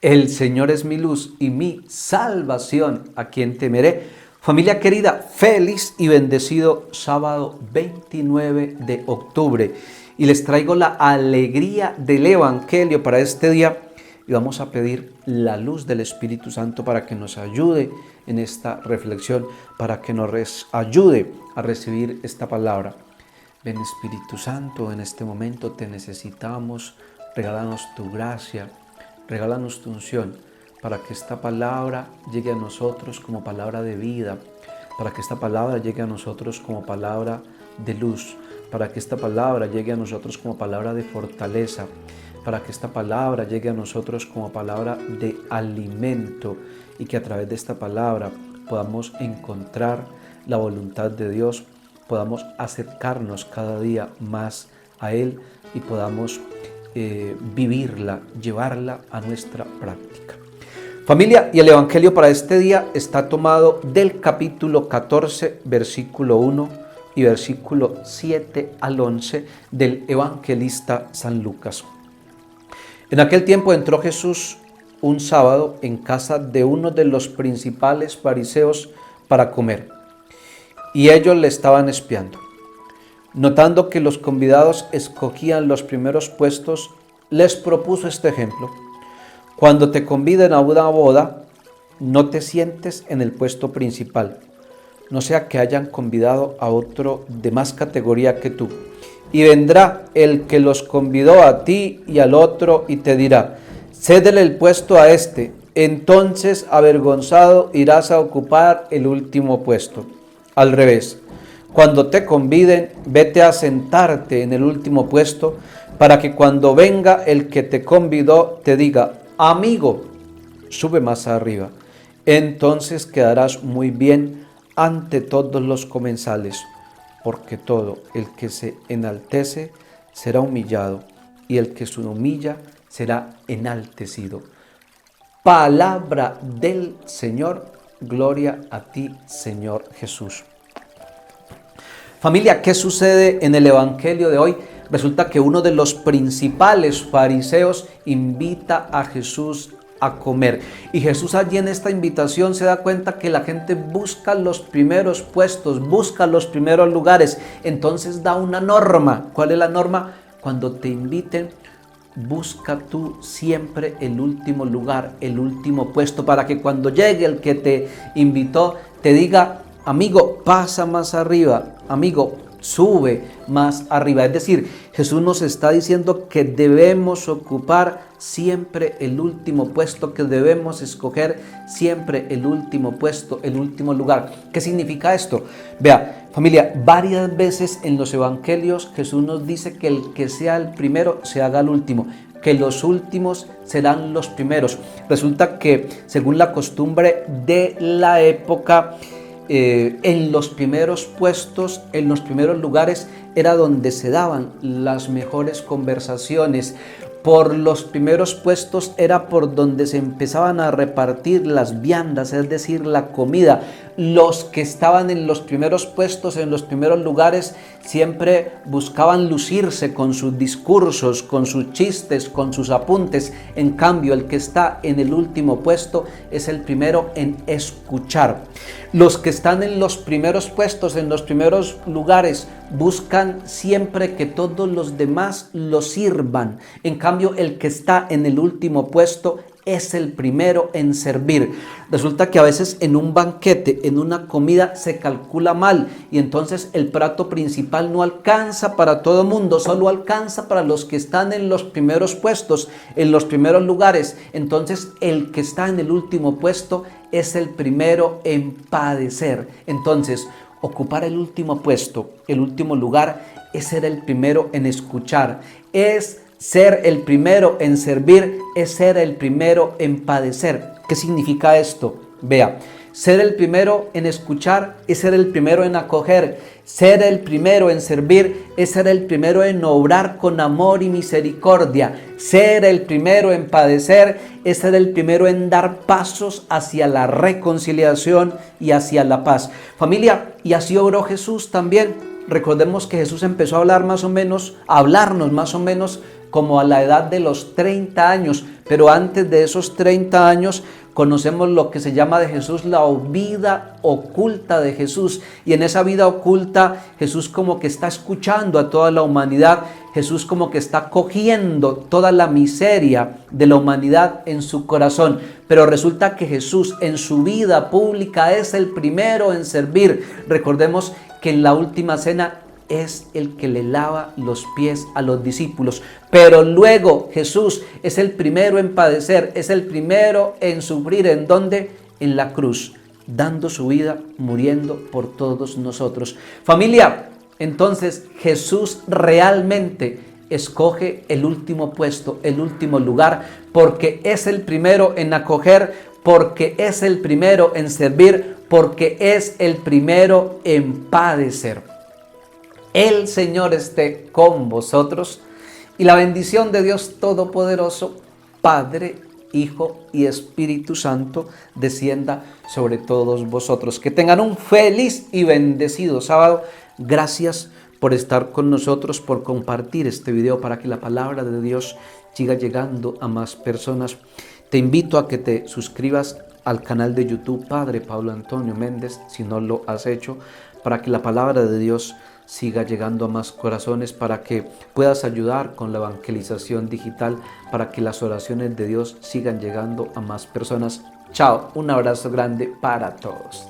El Señor es mi luz y mi salvación, ¿a quién temeré? Familia querida, feliz y bendecido sábado 29 de octubre. Y les traigo la alegría del Evangelio para este día. Y vamos a pedir la luz del Espíritu Santo para que nos ayude en esta reflexión, para que nos ayude a recibir esta palabra. Ven Espíritu Santo, en este momento te necesitamos. Regálanos tu gracia, regálanos tu unción, para que esta palabra llegue a nosotros como palabra de vida, para que esta palabra llegue a nosotros como palabra de luz, para que esta palabra llegue a nosotros como palabra de fortaleza, para que esta palabra llegue a nosotros como palabra de alimento y que a través de esta palabra podamos encontrar la voluntad de Dios, podamos acercarnos cada día más a Él y podamos vivirla, llevarla a nuestra práctica. Familia, y el Evangelio para este día está tomado del capítulo 14, versículo 1 y versículo 7 al 11 del evangelista San Lucas. En aquel tiempo entró Jesús un sábado en casa de uno de los principales fariseos para comer, y ellos le estaban espiando. Notando que los convidados escogían los primeros puestos, les propuso este ejemplo: cuando te conviden a una boda, no te sientes en el puesto principal, no sea que hayan convidado a otro de más categoría que tú. Y vendrá el que los convidó a ti y al otro y te dirá: cédele el puesto a este. Entonces, avergonzado, irás a ocupar el último puesto. Al revés, cuando te conviden, vete a sentarte en el último puesto, para que cuando venga el que te convidó te diga: amigo, sube más arriba. Entonces quedarás muy bien ante todos los comensales, porque todo el que se enaltece será humillado, y el que se humilla será enaltecido. Palabra del Señor, gloria a ti, Señor Jesús. Familia, ¿qué sucede en el Evangelio de hoy? Resulta que uno de los principales fariseos invita a Jesús a comer. Y Jesús allí en esta invitación se da cuenta que la gente busca los primeros puestos, busca los primeros lugares. Entonces da una norma. ¿Cuál es la norma? Cuando te inviten, busca tú siempre el último lugar, el último puesto, para que cuando llegue el que te invitó te diga: amigo, pasa más arriba, amigo, sube más arriba. Es decir, Jesús nos está diciendo que debemos ocupar siempre el último puesto, que debemos escoger siempre el último puesto, el último lugar. ¿Qué significa esto? Vea, familia, varias veces en los evangelios Jesús nos dice que el que sea el primero se haga el último, que los últimos serán los primeros. Resulta que según la costumbre de la época, en los primeros puestos, en los primeros lugares, era donde se daban las mejores conversaciones. Por los primeros puestos era por donde se empezaban a repartir las viandas, es decir, la comida. Los que estaban en los primeros puestos, en los primeros lugares, siempre buscaban lucirse con sus discursos, con sus chistes, con sus apuntes. En cambio, el que está en el último puesto es el primero en escuchar. Los que están en los primeros puestos, en los primeros lugares, buscan siempre que todos los demás lo sirvan. En cambio, el que está en el último puesto es el primero en servir. Resulta que a veces en un banquete, en una comida, se calcula mal y entonces el plato principal no alcanza para todo el mundo, solo alcanza para los que están en los primeros puestos, en los primeros lugares. Entonces el que está en el último puesto es el primero en padecer. Entonces, ocupar el último puesto, el último lugar, es ser el primero en escuchar, es ser el primero en servir, es ser el primero en padecer. ¿Qué significa esto? Vea, ser el primero en escuchar es ser el primero en acoger, ser el primero en servir es ser el primero en obrar con amor y misericordia, ser el primero en padecer es ser el primero en dar pasos hacia la reconciliación y hacia la paz. Familia, y así obró Jesús también. Recordemos que Jesús empezó a hablarnos más o menos como a la edad de los 30 años, Pero antes de esos 30 años conocemos lo que se llama de Jesús la vida oculta de Jesús. Y en esa vida oculta Jesús como que está escuchando a toda la humanidad. Jesús como que está cogiendo toda la miseria de la humanidad en su corazón. Pero resulta que Jesús en su vida pública es el primero en servir. Recordemos que en la última cena es el que le lava los pies a los discípulos. Pero luego Jesús es el primero en padecer, es el primero en sufrir. ¿En dónde? En la cruz, dando su vida, muriendo por todos nosotros. Familia, entonces Jesús realmente escoge el último puesto, el último lugar, porque es el primero en acoger, porque es el primero en servir, porque es el primero en padecer. El Señor esté con vosotros y la bendición de Dios Todopoderoso, Padre, Hijo y Espíritu Santo, descienda sobre todos vosotros. Que tengan un feliz y bendecido sábado. Gracias por estar con nosotros, por compartir este video para que la palabra de Dios siga llegando a más personas. Te invito a que te suscribas al canal de YouTube Padre Pablo Antonio Méndez, si no lo has hecho, para que la palabra de Dios siga llegando a más corazones, para que puedas ayudar con la evangelización digital, para que las oraciones de Dios sigan llegando a más personas. Chao, un abrazo grande para todos.